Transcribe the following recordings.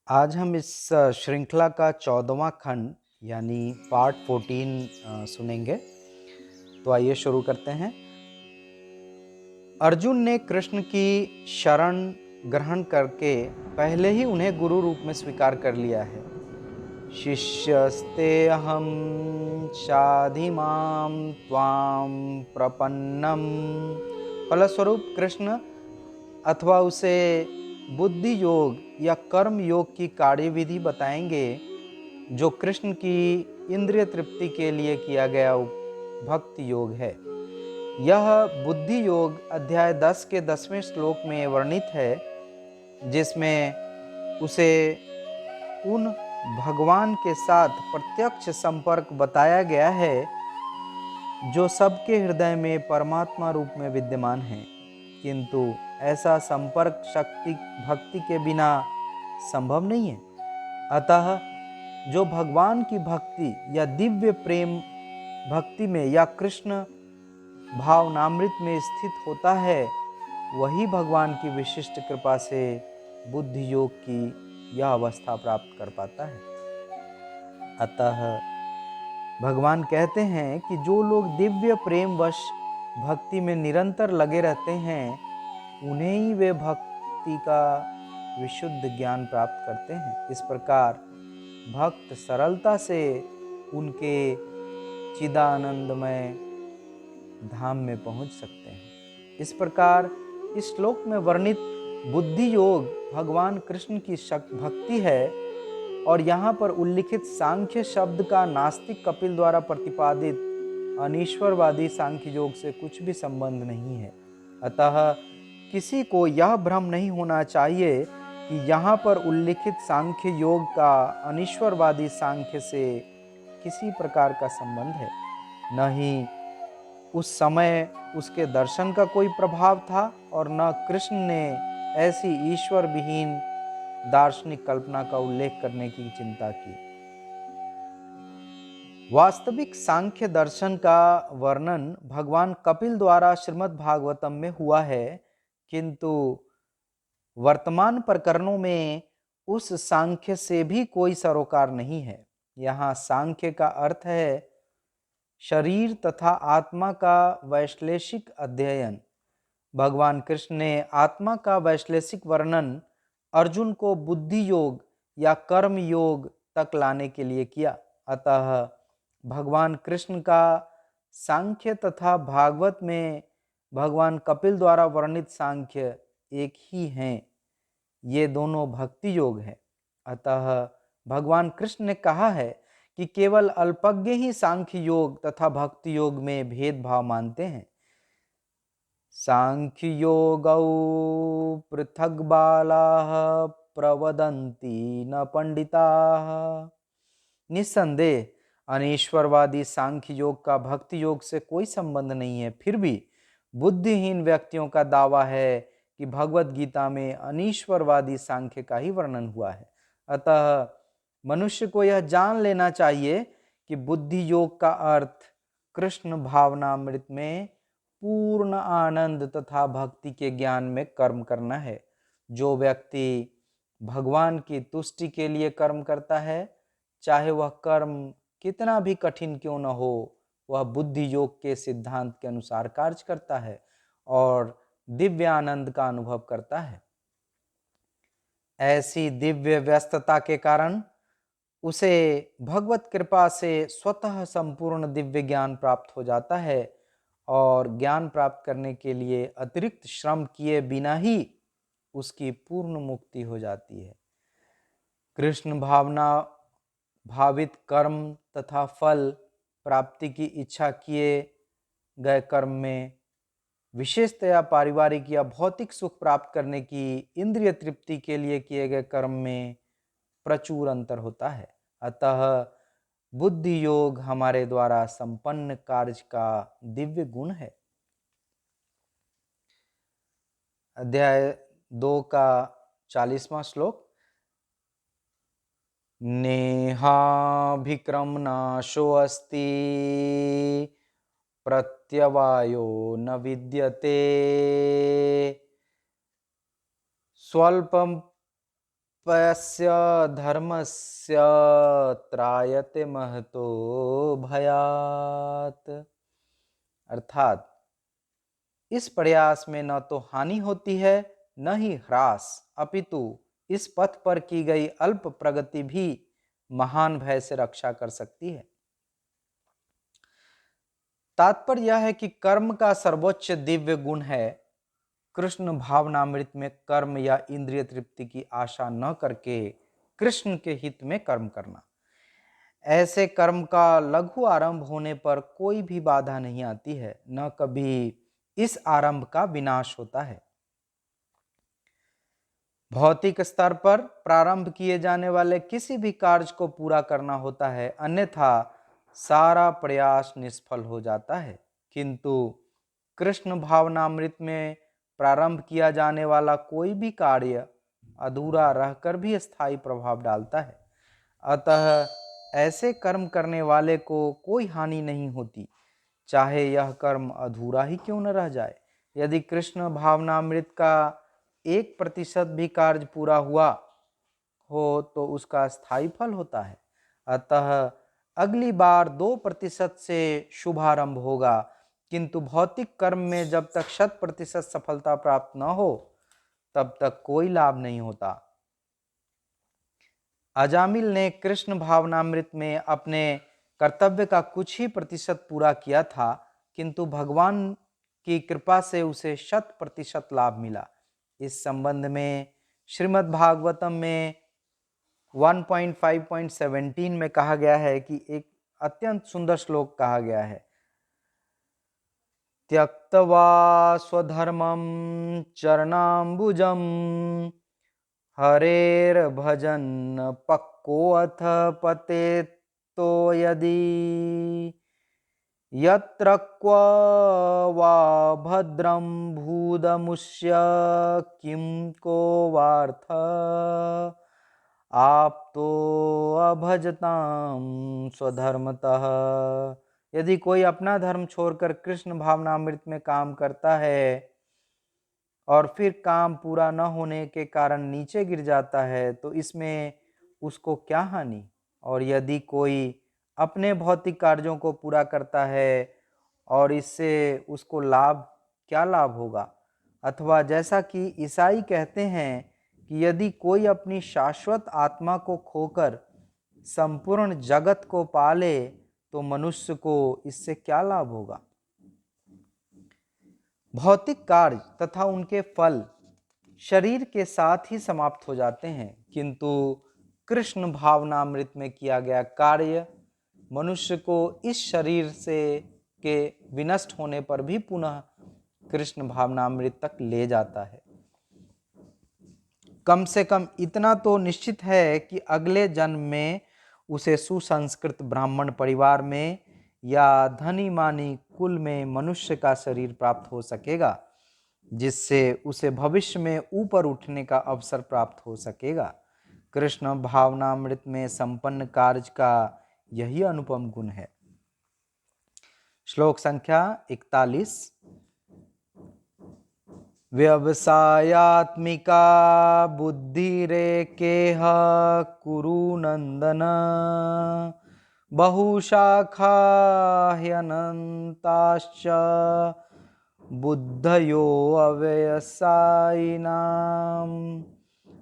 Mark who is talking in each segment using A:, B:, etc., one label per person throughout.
A: आज हम इस श्रृंखला का 14वां खंड यानी पार्ट 14 सुनेंगे। तो आइए शुरू करते हैं। अर्जुन ने कृष्ण की शरण ग्रहण करके पहले ही उन्हें गुरु रूप में स्वीकार कर लिया है। शिष्यस्ते अहम शाधिमाम त्वाम प्रपन्नम। फलस्वरूप कृष्ण अथवा उसे बुद्धि योग या कर्म योग की कार्यविधि बताएंगे जो कृष्ण की इंद्रिय तृप्ति के लिए किया गया भक्ति योग है। यह बुद्धि योग अध्याय 10 के 10वें श्लोक में वर्णित है, जिसमें उसे उन भगवान के साथ प्रत्यक्ष संपर्क बताया गया है जो सबके हृदय में परमात्मा रूप में विद्यमान है, किंतु ऐसा संपर्क शक्ति भक्ति के बिना संभव नहीं है। अतः जो भगवान की भक्ति या दिव्य प्रेम भक्ति में या कृष्ण भावनामृत में स्थित होता है, वही भगवान की विशिष्ट कृपा से बुद्धि योग की यह अवस्था प्राप्त कर पाता है। अतः भगवान कहते हैं कि जो लोग दिव्य प्रेम वश भक्ति में निरंतर लगे रहते हैं, उन्हें ही वे भक्ति का विशुद्ध ज्ञान प्राप्त करते हैं। इस प्रकार भक्त सरलता से उनके चिदानंदमय धाम में पहुंच सकते हैं। इस प्रकार इस श्लोक में वर्णित बुद्धि योग भगवान कृष्ण की भक्ति है, और यहाँ पर उल्लिखित सांख्य शब्द का नास्तिक कपिल द्वारा प्रतिपादित अनीश्वरवादी सांख्य योग से कुछ भी संबंध नहीं है। अतः किसी को यह भ्रम नहीं होना चाहिए कि यहाँ पर उल्लिखित सांख्य योग का अनीश्वरवादी सांख्य से किसी प्रकार का संबंध है। न ही उस समय उसके दर्शन का कोई प्रभाव था और न कृष्ण ने ऐसी ईश्वर विहीन दार्शनिक कल्पना का उल्लेख करने की चिंता की। वास्तविक सांख्य दर्शन का वर्णन भगवान कपिल द्वारा श्रीमद् भागवतम में हुआ है, किंतु वर्तमान प्रकरणों में उस सांख्य से भी कोई सरोकार नहीं है। यहाँ सांख्य का अर्थ है शरीर तथा आत्मा का वैश्लेषिक अध्ययन। भगवान कृष्ण ने आत्मा का वैश्लेषिक वर्णन अर्जुन को बुद्धि योग या कर्म योग तक लाने के लिए किया। अतः भगवान कृष्ण का सांख्य तथा भागवत में भगवान कपिल द्वारा वर्णित सांख्य एक ही हैं। ये दोनों भक्ति योग हैं। अतः भगवान कृष्ण ने कहा है कि केवल अल्पज्ञ ही सांख्य योग तथा भक्ति योग में भेदभाव मानते हैं। सांख्य योगौ पृथक बालाः प्रवदन्ति न पंडिताः। निस्संदेह अनीश्वरवादी सांख्य योग का भक्ति योग से कोई संबंध नहीं है। फिर भी बुद्धिहीन व्यक्तियों का दावा है कि भगवत गीता में अनीश्वरवादी सांख्य का ही वर्णन हुआ है। अतः मनुष्य को यह जान लेना चाहिए कि बुद्धि योग का अर्थ कृष्ण भावनामृत में पूर्ण आनंद तथा भक्ति के ज्ञान में कर्म करना है। जो व्यक्ति भगवान की तुष्टि के लिए कर्म करता है, चाहे वह कर्म कितना भी कठिन क्यों न हो, वह बुद्धि योग के सिद्धांत के अनुसार कार्य करता है और दिव्य आनंद का अनुभव करता है। ऐसी दिव्य व्यस्तता के कारण उसे भगवत कृपा से स्वतः संपूर्ण दिव्य ज्ञान प्राप्त हो जाता है, और ज्ञान प्राप्त करने के लिए अतिरिक्त श्रम किए बिना ही उसकी पूर्ण मुक्ति हो जाती है। कृष्ण भावना भावित कर्म तथा फल प्राप्ति की इच्छा किए गए कर्म में विशेषतया पारिवारिक या भौतिक सुख प्राप्त करने की इंद्रिय तृप्ति के लिए किए गए कर्म में प्रचुर अंतर होता है। अतः बुद्धि योग हमारे द्वारा संपन्न कार्य का दिव्य गुण है। अध्याय 2 का 40वां श्लोक। नेहाभिक्रमनाशो अस्ति प्रत्यवायो न विद्यते स्वल्पम पस्य धर्मस्य त्रायते महतो भयात। अर्थात इस प्रयास में न तो हानि होती है न ही ह्रास, अपितु इस पथ पर की गई अल्प प्रगति भी महान भय से रक्षा कर सकती है। तात्पर्य यह है कि कर्म का सर्वोच्च दिव्य गुण है कृष्ण भावनामृत में कर्म या इंद्रिय तृप्ति की आशा न करके कृष्ण के हित में कर्म करना। ऐसे कर्म का लघु आरंभ होने पर कोई भी बाधा नहीं आती है, न कभी इस आरंभ का विनाश होता है। भौतिक स्तर पर प्रारंभ किए जाने वाले किसी भी कार्य को पूरा करना होता है, अन्यथा सारा प्रयास निष्फल हो जाता है। किंतु कृष्ण भावनामृत में प्रारंभ किया जाने वाला कोई भी कार्य अधूरा रहकर भी स्थायी प्रभाव डालता है। अतः ऐसे कर्म करने वाले को कोई हानि नहीं होती, चाहे यह कर्म अधूरा ही क्यों न रह जाए। यदि कृष्ण भावनामृत का 1% भी कार्य पूरा हुआ हो तो उसका स्थायी फल होता है। अतः अगली बार 2% से शुभारंभ होगा, किंतु भौतिक कर्म में जब तक 100% सफलता प्राप्त न हो तब तक कोई लाभ नहीं होता। अजामिल ने कृष्ण भावनामृत में अपने कर्तव्य का कुछ ही प्रतिशत पूरा किया था, किंतु भगवान की कृपा से उसे 100% लाभ मिला। इस संबंध में श्रीमद् भागवतम में 1.5.17 में कहा गया है कि एक अत्यंत सुंदर श्लोक कहा गया है, त्यक्त्वा स्वधर्मं चरणाम्बुजं हरेर्भजन् पक्कोऽथ पतेतो यदि यत्र क्व वा भद्रं भूदमुष्य किं को वार्थ आप्तो अभजतां स्वधर्मतः। यदि कोई अपना धर्म छोड़कर कृष्ण भावनामृत में काम करता है और फिर काम पूरा न होने के कारण नीचे गिर जाता है तो इसमें उसको क्या हानि। और यदि कोई अपने भौतिक कार्यों को पूरा करता है और इससे उसको क्या लाभ होगा। अथवा जैसा कि ईसाई कहते हैं कि यदि कोई अपनी शाश्वत आत्मा को खोकर संपूर्ण जगत को पाले तो मनुष्य को इससे क्या लाभ होगा। भौतिक कार्य तथा उनके फल शरीर के साथ ही समाप्त हो जाते हैं, किंतु कृष्ण भावनामृत में किया गया कार्य मनुष्य को इस शरीर के विनष्ट होने पर भी पुनः कृष्ण भावनामृत तक ले जाता है। कम से कम इतना तो निश्चित है कि अगले जन्म में उसे सुसंस्कृत ब्राह्मण परिवार में या धनी मानी कुल में मनुष्य का शरीर प्राप्त हो सकेगा, जिससे उसे भविष्य में ऊपर उठने का अवसर प्राप्त हो सकेगा। कृष्ण भावनामृत में संपन्न कार्य का यही अनुपम गुण है। श्लोक संख्या 41। व्यवसायात्मिका बुद्धिरेकेह कुरु नंदन बहुशाखा ह्यनन्ताश्च बुद्धयो अव्यवसायिनाम।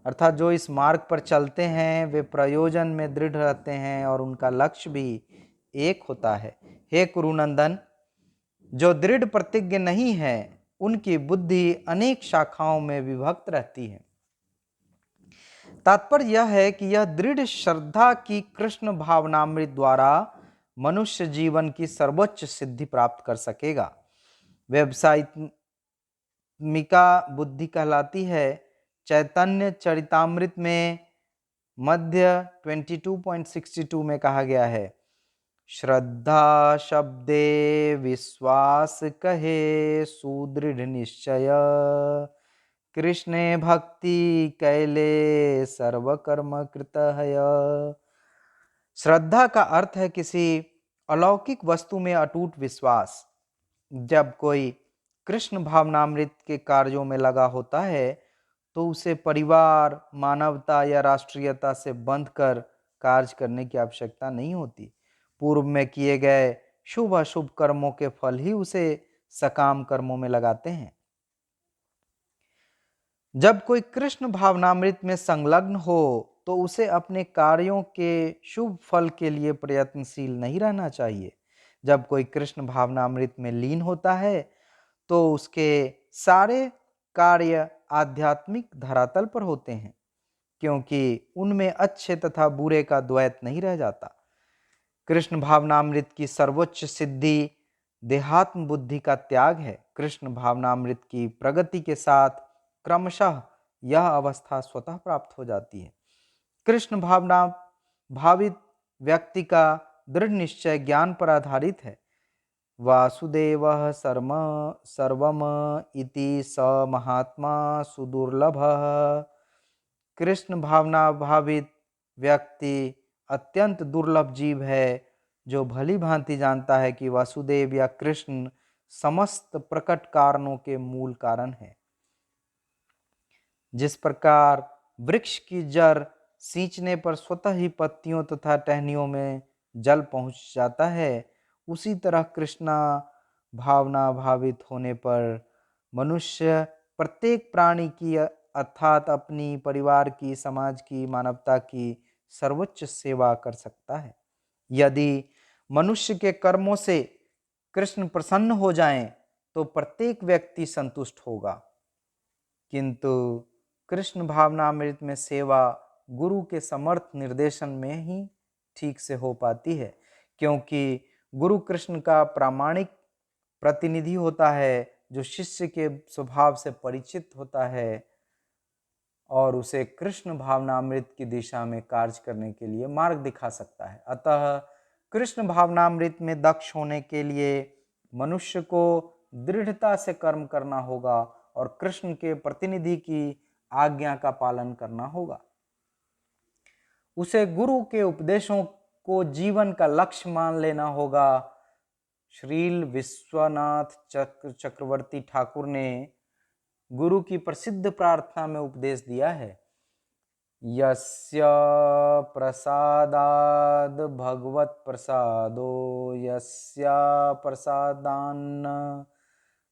A: अर्थात जो इस मार्ग पर चलते हैं वे प्रयोजन में दृढ़ रहते हैं और उनका लक्ष्य भी एक होता है। हे कुरुनंदन, जो दृढ़ प्रतिज्ञ नहीं है उनकी बुद्धि अनेक शाखाओं में विभक्त रहती है। तात्पर्य यह है कि यह दृढ़ श्रद्धा की कृष्ण भावनामृत द्वारा मनुष्य जीवन की सर्वोच्च सिद्धि प्राप्त कर सकेगा। व्यवसायिका बुद्धि कहलाती है। चैतन्य चरितामृत में मध्य 22.62 में कहा गया है, श्रद्धा शब्दे विश्वास कहे सुदृढ़ निश्चय कृष्णे भक्ति कैले सर्वकर्म कृत है। श्रद्धा का अर्थ है किसी अलौकिक वस्तु में अटूट विश्वास। जब कोई कृष्ण भावनामृत के कार्यों में लगा होता है तो उसे परिवार, मानवता या राष्ट्रीयता से बंध कर कार्य करने की आवश्यकता नहीं होती। पूर्व में किए गए शुभ अशुभ कर्मों के फल ही उसे सकाम कर्मों में लगाते हैं। जब कोई कृष्ण भावनामृत में संलग्न हो तो उसे अपने कार्यों के शुभ फल के लिए प्रयत्नशील नहीं रहना चाहिए। जब कोई कृष्ण भावनामृत में लीन होता है तो उसके सारे कार्य आध्यात्मिक धरातल पर होते हैं, क्योंकि उनमें अच्छे तथा बुरे का द्वैत नहीं रह जाता। कृष्ण भावनामृत की सर्वोच्च सिद्धि देहात्म बुद्धि का त्याग है। कृष्ण भावनामृत की प्रगति के साथ क्रमशः यह अवस्था स्वतः प्राप्त हो जाती है। कृष्ण भावना भावित व्यक्ति का दृढ़ निश्चय ज्ञान पर आधारित है। वासुदेवः सर्वम इति स महात्मा सुदुर्लभः। कृष्ण भावना भावित व्यक्ति अत्यंत दुर्लभ जीव है जो भली भांति जानता है कि वासुदेव या कृष्ण समस्त प्रकट कारणों के मूल कारण है। जिस प्रकार वृक्ष की जड़ सींचने पर स्वतः ही पत्तियों तथा टहनियों में जल पहुंच जाता है, उसी तरह कृष्णा भावना भावित होने पर मनुष्य प्रत्येक प्राणी की अर्थात अपनी, परिवार की, समाज की, मानवता की सर्वोच्च सेवा कर सकता है। यदि मनुष्य के कर्मों से कृष्ण प्रसन्न हो जाएं, तो प्रत्येक व्यक्ति संतुष्ट होगा। किंतु कृष्ण भावनामृत में सेवा गुरु के समर्थ निर्देशन में ही ठीक से हो पाती है, क्योंकि गुरु कृष्ण का प्रामाणिक प्रतिनिधि होता है जो शिष्य के स्वभाव से परिचित होता है और उसे कृष्ण भावनामृत की दिशा में कार्य करने के लिए मार्ग दिखा सकता है। अतः कृष्ण भावनामृत में दक्ष होने के लिए मनुष्य को दृढ़ता से कर्म करना होगा और कृष्ण के प्रतिनिधि की आज्ञा का पालन करना होगा। उसे गुरु के उपदेशों को जीवन का लक्ष्य मान लेना होगा। श्रील विश्वनाथ चक्रवर्ती ठाकुर ने गुरु की प्रसिद्ध प्रार्थना में उपदेश दिया है, यस्य प्रसादाद भगवत प्रसादो यस्य प्रसादान्न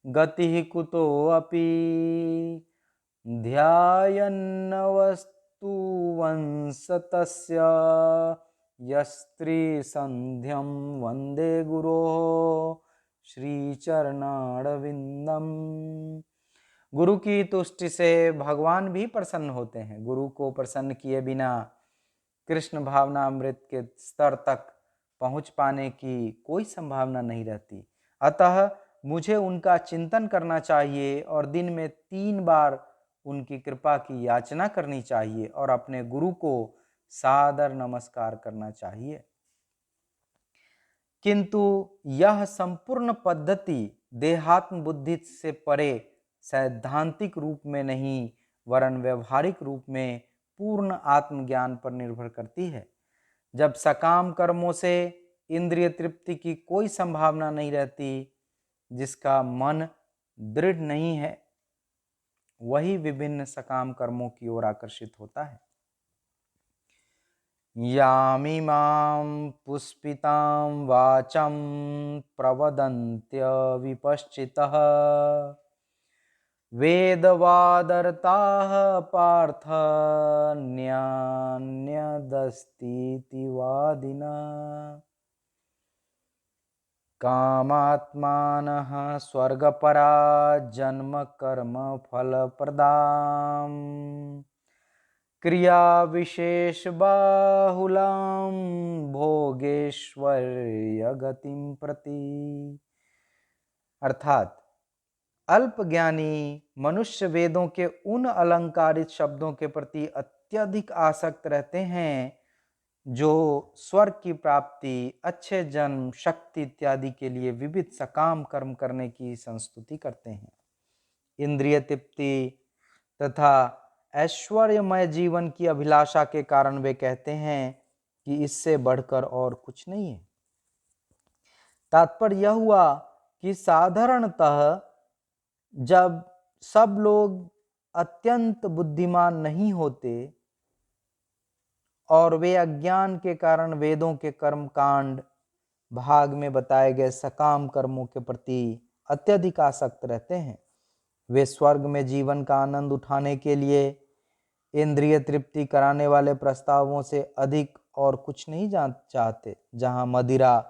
A: गति कुतो अपि ध्यायन्न वस्तु वंश तस्य यस्त्री संध्यम वंदे गुरो श्रीचरणारविंदम। गुरु की तुष्टि से भगवान भी प्रसन्न होते हैं। गुरु को प्रसन्न किए बिना कृष्ण भावनामृत के स्तर तक पहुंच पाने की कोई संभावना नहीं रहती। अतः मुझे उनका चिंतन करना चाहिए और दिन में 3 बार उनकी कृपा की याचना करनी चाहिए और अपने गुरु को सादर नमस्कार करना चाहिए। किंतु यह संपूर्ण पद्धति देहात्म बुद्धि से परे सैद्धांतिक रूप में नहीं वरन व्यवहारिक रूप में पूर्ण आत्मज्ञान पर निर्भर करती है। जब सकाम कर्मों से इंद्रिय तृप्ति की कोई संभावना नहीं रहती, जिसका मन दृढ़ नहीं है, वही विभिन्न सकाम कर्मों की ओर आकर्षित होता है। यामिमां पुष्पितां वाचं प्रवदन्त्य विपश्चितः वेदवादरताः पार्थ न्यान्यदस्तीति वादिनः कामात्मानः स्वर्गपरा जन्म कर्म फलप्रदाम् क्रिया विशेष बाहुलां भोगेश्वर्य गतिं प्रति। अर्थात अल्पज्ञानी मनुष्य वेदों के उन अलंकारित शब्दों के प्रति अत्यधिक आसक्त रहते हैं जो स्वर्ग की प्राप्ति, अच्छे जन्म, शक्ति इत्यादि के लिए विविध सकाम कर्म करने की संस्तुति करते हैं। इंद्रिय तृप्ति तथा ऐश्वर्यमय जीवन की अभिलाषा के कारण वे कहते हैं कि इससे बढ़कर और कुछ नहीं है। तात्पर्य यह हुआ कि साधारणतः जब सब लोग अत्यंत बुद्धिमान नहीं होते और वे अज्ञान के कारण वेदों के कर्म कांड भाग में बताए गए सकाम कर्मों के प्रति अत्यधिक आसक्त रहते हैं। वे स्वर्ग में जीवन का आनंद उठाने के लिए इंद्रिय तृप्ति कराने वाले प्रस्तावों से अधिक और कुछ नहीं चाहते। जहां मदिरा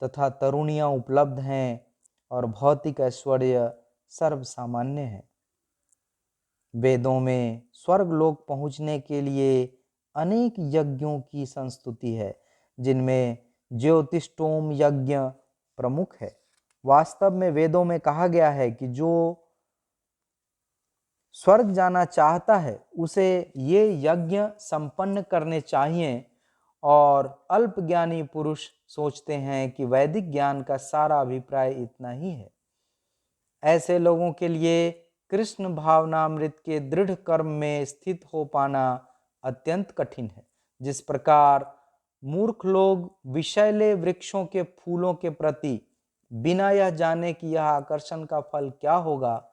A: तथा तरुणियां उपलब्ध हैं और भौतिक ऐश्वर्य सर्वसामान्य है। वेदों में स्वर्ग लोक पहुंचने के लिए अनेक यज्ञों की संस्तुति है, जिनमें ज्योतिष्टोम यज्ञ प्रमुख है। वास्तव में वेदों में कहा गया है कि जो स्वर्ग जाना चाहता है उसे ये यज्ञ संपन्न करने चाहिए, और अल्पज्ञानी पुरुष सोचते हैं कि वैदिक ज्ञान का सारा अभिप्राय इतना ही है। ऐसे लोगों के लिए कृष्ण भावनामृत के दृढ़ कर्म में स्थित हो पाना अत्यंत कठिन है। जिस प्रकार मूर्ख लोग विषैले वृक्षों के फूलों के प्रति बिना यह जाने कि यह आकर्षण का फल क्या होगा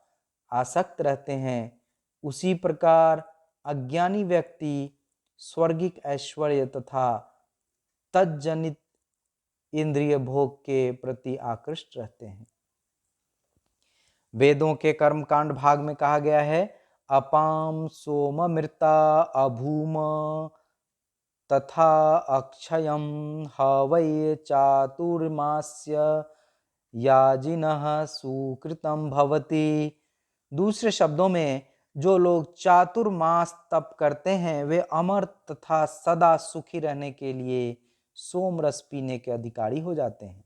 A: आसक्त रहते हैं, उसी प्रकार अज्ञानी व्यक्ति स्वर्गिक ऐश्वर्य तथा तज्जनित इंद्रिय भोग के प्रति आकृष्ट रहते हैं। वेदों के कर्मकांड भाग में कहा गया है, अपाम सोममृता अभूम तथा अक्षयम हवै चातुर्मास्य याजिनः सुकृतम भवति। दूसरे शब्दों में, जो लोग चातुर्मास तप करते हैं वे अमर तथा सदा सुखी रहने के लिए सोम रस पीने के अधिकारी हो जाते हैं।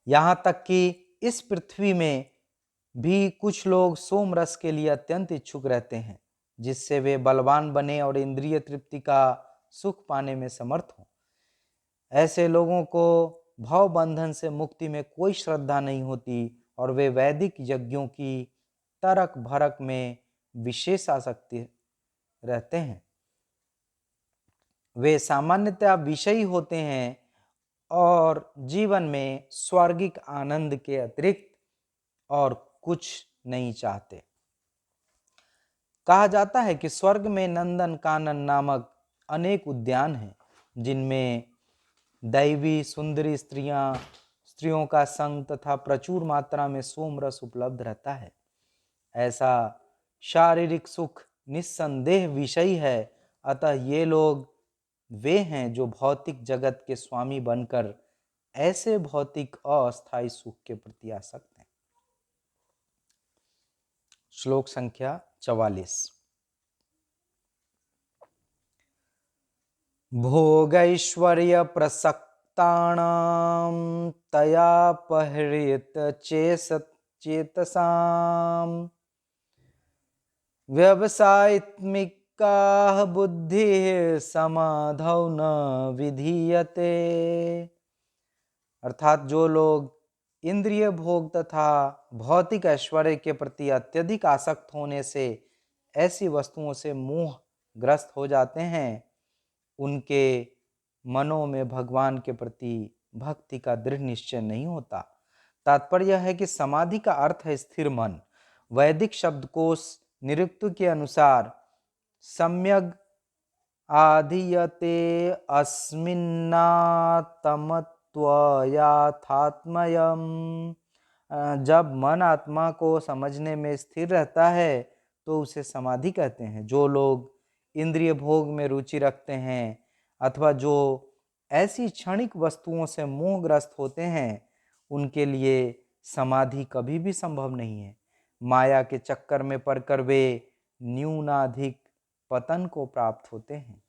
A: यहाँ तक कि इस पृथ्वी में भी कुछ लोग सोम रस के लिए अत्यंत इच्छुक रहते हैं, जिससे वे बलवान बने और इंद्रिय तृप्ति का सुख पाने में समर्थ हों। ऐसे लोगों को भव बंधन से मुक्ति में कोई श्रद्धा नहीं होती और वे वैदिक यज्ञों की तरक भरक में विशेष आसक्ति रहते हैं। वे सामान्यतः विषयी होते हैं और जीवन में स्वर्गिक आनंद के अतिरिक्त और कुछ नहीं चाहते। कहा जाता है कि स्वर्ग में नंदन कानन नामक अनेक उद्यान हैं, जिनमें दैवी सुंदरी स्त्रियों का संग तथा प्रचुर मात्रा में सोम रस उपलब्ध रहता है। ऐसा शारीरिक सुख निस्संदेह विषयी है, अतः ये लोग वे हैं जो भौतिक जगत के स्वामी बनकर ऐसे भौतिक अस्थायी सुख के प्रति आसक्त हैं। श्लोक संख्या 44। भोगैश्वर्य प्रसक्तानां तयापहृत चेतसां व्यवसायित्मिकाः बुद्धिः समाधौ न विधीयते। अर्थात जो लोग इंद्रिय भोग तथा भौतिक ऐश्वर्य के प्रति अत्यधिक आसक्त होने से ऐसी वस्तुओं से मोहग्रस्त हो जाते हैं, उनके मनों में भगवान के प्रति भक्ति का दृढ़ निश्चय नहीं होता। तात्पर्य यह है कि समाधि का अर्थ है स्थिर मन। वैदिक शब्दकोश निरुक्त के अनुसार सम्यग आधीयते अस्मिन्नात्मत्वयाथात्मयम्। जब मन आत्मा को समझने में स्थिर रहता है तो उसे समाधि कहते हैं। जो लोग इंद्रिय भोग में रुचि रखते हैं अथवा जो ऐसी क्षणिक वस्तुओं से मोहग्रस्त होते हैं, उनके लिए समाधि कभी भी संभव नहीं है। माया के चक्कर में पड़कर वे न्यूनाधिक पतन को प्राप्त होते हैं।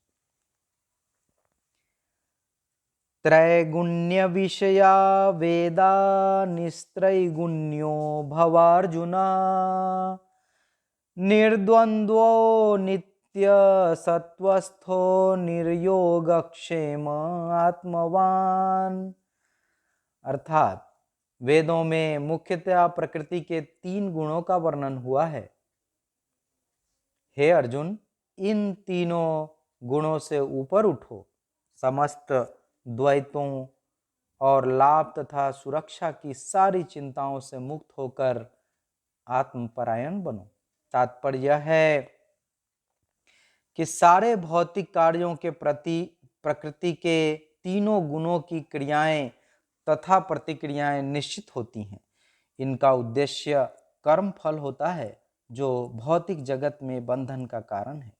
A: त्रैगुण्य विषया वेदा निस्त्रैगुण्यो भवार्जुना निर्द्वंद्वो नित्य सत्वस्थो निर्योगक्षेम आत्मवान। अर्थात वेदों में मुख्यतः प्रकृति के 3 गुणों का वर्णन हुआ है। हे अर्जुन, इन तीनों गुणों से ऊपर उठो, समस्त द्वैतों और लाभ तथा सुरक्षा की सारी चिंताओं से मुक्त होकर आत्मपरायण बनो। तात्पर्य यह है कि सारे भौतिक कार्यों के प्रति प्रकृति के तीनों गुणों की क्रियाएं तथा प्रतिक्रियाएं निश्चित होती हैं। इनका उद्देश्य कर्म फल होता है जो भौतिक जगत में बंधन का कारण है।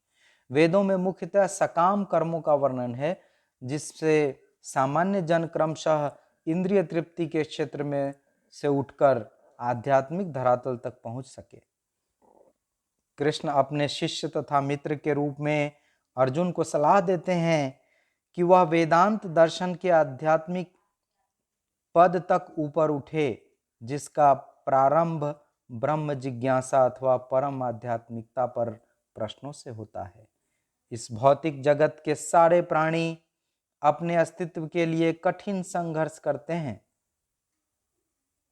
A: वेदों में मुख्यतः सकाम कर्मों का वर्णन है, जिससे सामान्य जन क्रमशः इंद्रिय तृप्ति के क्षेत्र में से उठकर आध्यात्मिक धरातल तक पहुंच सके। कृष्ण अपने शिष्य तथा मित्र के रूप में अर्जुन को सलाह देते हैं कि वह वेदांत दर्शन के आध्यात्मिक पद तक ऊपर उठे, जिसका प्रारंभ ब्रह्म जिज्ञासा अथवा परम आध्यात्मिकता पर प्रश्नों से होता है। इस भौतिक जगत के सारे प्राणी अपने अस्तित्व के लिए कठिन संघर्ष करते हैं।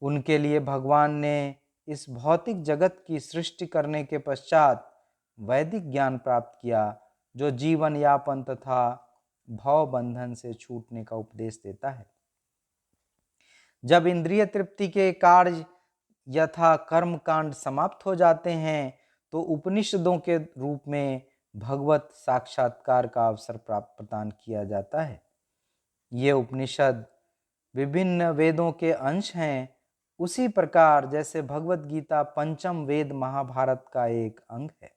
A: उनके लिए भगवान ने इस भौतिक जगत की सृष्टि करने के पश्चात वैदिक ज्ञान प्राप्त किया, जो जीवन यापन तथा भव बंधन से छूटने का उपदेश देता है। जब इंद्रिय तृप्ति के कार्य यथा कर्म कांड समाप्त हो जाते हैं, तो उपनिषदों के रूप में भगवत साक्षात्कार का अवसर प्रदान किया जाता है। ये उपनिषद विभिन्न वेदों के अंश हैं, उसी प्रकार जैसे भगवत गीता पंचम वेद महाभारत का एक अंग है।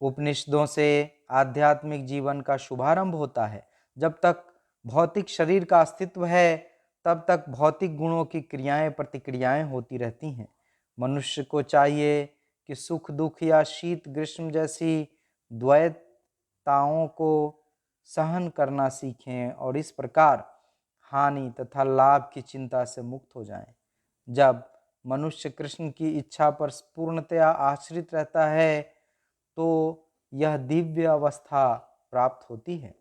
A: उपनिषदों से आध्यात्मिक जीवन का शुभारंभ होता है। जब तक भौतिक शरीर का अस्तित्व है, तब तक भौतिक गुणों की क्रियाएं प्रतिक्रियाएं होती रहती हैं। मनुष्य को चाहिए कि सुख दुख या शीत ग्रीष्म जैसी द्वैतताओं को सहन करना सीखें और इस प्रकार हानि तथा लाभ की चिंता से मुक्त हो जाएं। जब मनुष्य कृष्ण की इच्छा पर पूर्णतया आश्रित रहता है, तो यह दिव्य अवस्था प्राप्त होती है।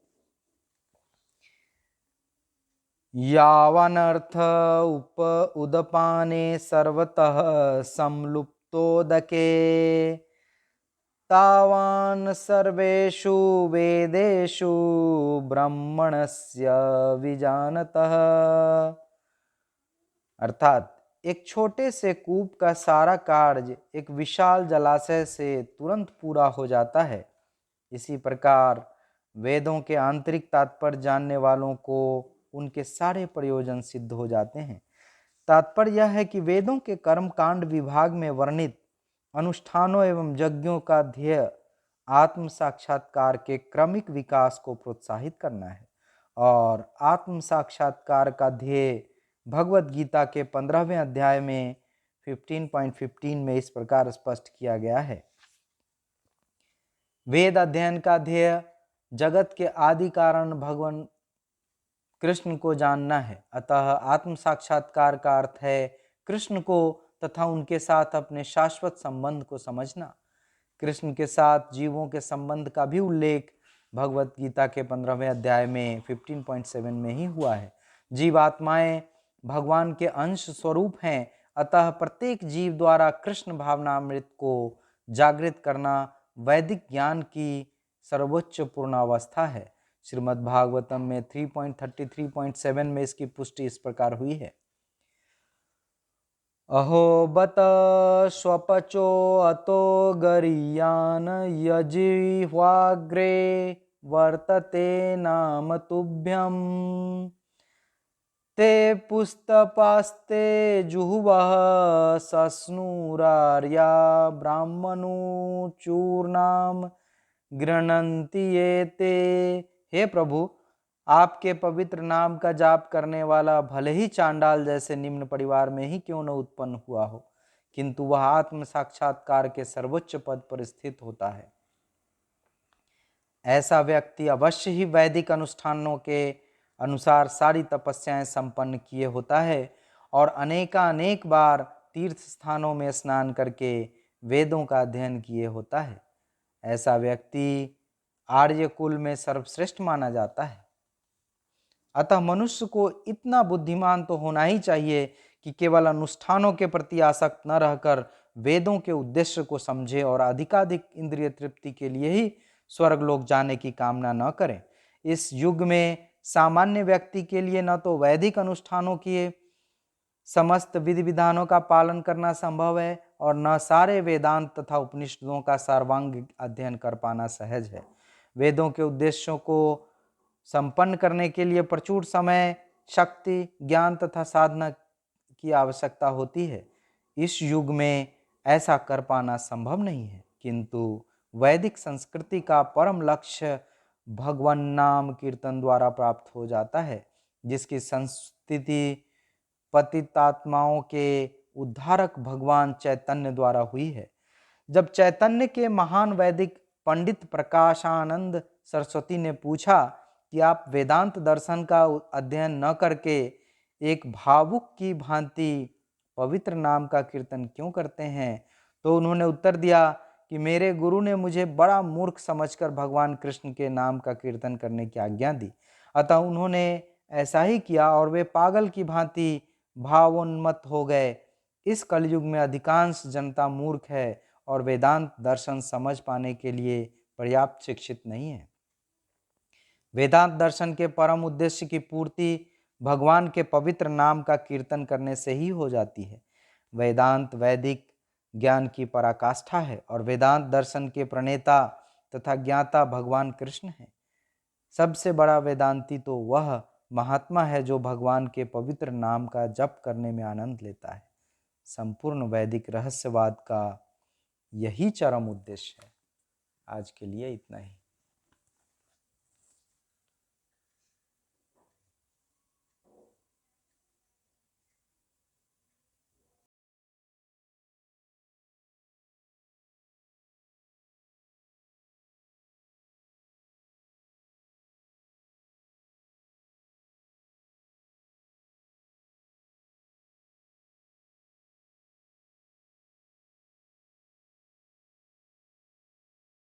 A: यावनर्थ उदपाने सर्वतः संलुप्तोदके तावान सर्वेषु वेदेषु ब्राह्मणस्य विजानतः। अर्थात एक छोटे से कूप का सारा कार्य एक विशाल जलाशय से तुरंत पूरा हो जाता है। इसी प्रकार वेदों के आंतरिक तात्पर्य जानने वालों को उनके सारे प्रयोजन सिद्ध हो जाते हैं। तात्पर्य यह है कि वेदों के कर्म कांड विभाग में वर्णित अनुष्ठानों एवं यज्ञों का ध्येय आत्म साक्षात्कार के क्रमिक विकास को प्रोत्साहित करना है, और आत्म साक्षात्कार का ध्येय भगवत गीता के 15वें अध्याय में 15.15 में इस प्रकार स्पष्ट किया गया है। वेद अध्ययन का ध्येय जगत के आदि कारण भगवान कृष्ण को जानना है। अतः आत्म साक्षात्कार का अर्थ है कृष्ण को तथा उनके साथ अपने शाश्वत संबंध को समझना। कृष्ण के साथ जीवों के संबंध का भी उल्लेख भगवत गीता के 15वें अध्याय में 15.7 में ही हुआ है। जीवात्माएं भगवान के अंश स्वरूप हैं, अतः प्रत्येक जीव द्वारा कृष्ण भावनामृत को जागृत करना वैदिक ज्ञान की सर्वोच्च पूर्णावस्था है। श्रीमद् भागवतम में 3.33.7 में इसकी पुष्टि इस प्रकार हुई है। अहो बत स्वपचो अतो गरीयान यजिह्वाग्रे वर्तते नाम तुभ्यम ते पुस्तपास्ते जुहुवः सस्नुरार्या ब्राह्मणो चूर्णाम गृह्णन्ति ये ते। हे प्रभु, आपके पवित्र नाम का जाप करने वाला भले ही चांडाल जैसे निम्न परिवार में ही क्यों न उत्पन्न हुआ हो, किंतु वह आत्म साक्षात्कार के सर्वोच्च पद पर स्थित होता है। ऐसा व्यक्ति अवश्य ही वैदिक अनुष्ठानों के अनुसार सारी तपस्याएं संपन्न किए होता है और अनेकानेक बार तीर्थ स्थानों में स्नान करके वेदों का अध्ययन किए होता है। ऐसा व्यक्ति आर्य कुल में सर्वश्रेष्ठ माना जाता है। अतः मनुष्य को इतना बुद्धिमान तो होना ही चाहिए कि केवल अनुष्ठानों के प्रति आसक्त न रहकर वेदों के उद्देश्य को समझे और अधिकाधिक इंद्रिय तृप्ति के लिए ही स्वर्गलोक जाने की कामना न करें। इस युग में सामान्य व्यक्ति के लिए न तो वैदिक अनुष्ठानों के समस्त विधि विधानों का पालन करना संभव है और न सारे वेदांत तथा उपनिषदों का सर्वांग अध्ययन कर पाना सहज है। वेदों के उद्देश्यों को संपन्न करने के लिए प्रचुर समय, शक्ति, ज्ञान तथा साधना की आवश्यकता होती है। इस युग में ऐसा कर पाना संभव नहीं है, किंतु वैदिक संस्कृति का परम लक्ष्य भगवान नाम कीर्तन द्वारा प्राप्त हो जाता है, जिसकी संस्तुति पतितात्माओं के उद्धारक भगवान चैतन्य द्वारा हुई है। जब चैतन्य के महान वैदिक पंडित प्रकाशानंद सरस्वती ने पूछा कि आप वेदांत दर्शन का अध्ययन न करके एक भावुक की भांति पवित्र नाम का कीर्तन क्यों करते हैं, तो उन्होंने उत्तर दिया कि मेरे गुरु ने मुझे बड़ा मूर्ख समझकर भगवान कृष्ण के नाम का कीर्तन करने की आज्ञा दी। अतः उन्होंने ऐसा ही किया और वे पागल की भांति भावोन्मत्त हो गए। इस कलयुग में अधिकांश जनता मूर्ख है और वेदांत दर्शन समझ पाने के लिए पर्याप्त शिक्षित नहीं है। वेदांत दर्शन के परम उद्देश्य की पूर्ति भगवान के पवित्र नाम का कीर्तन करने से ही हो जाती है। वेदांत वैदिक ज्ञान की पराकाष्ठा है और वेदांत दर्शन के प्रणेता तथा ज्ञाता भगवान कृष्ण है। सबसे बड़ा वेदांती तो वह महात्मा है जो भगवान के पवित्र नाम का जप करने में आनंद लेता है। संपूर्ण वैदिक रहस्यवाद का यही चरम उद्देश्य है। आज के लिए इतना ही।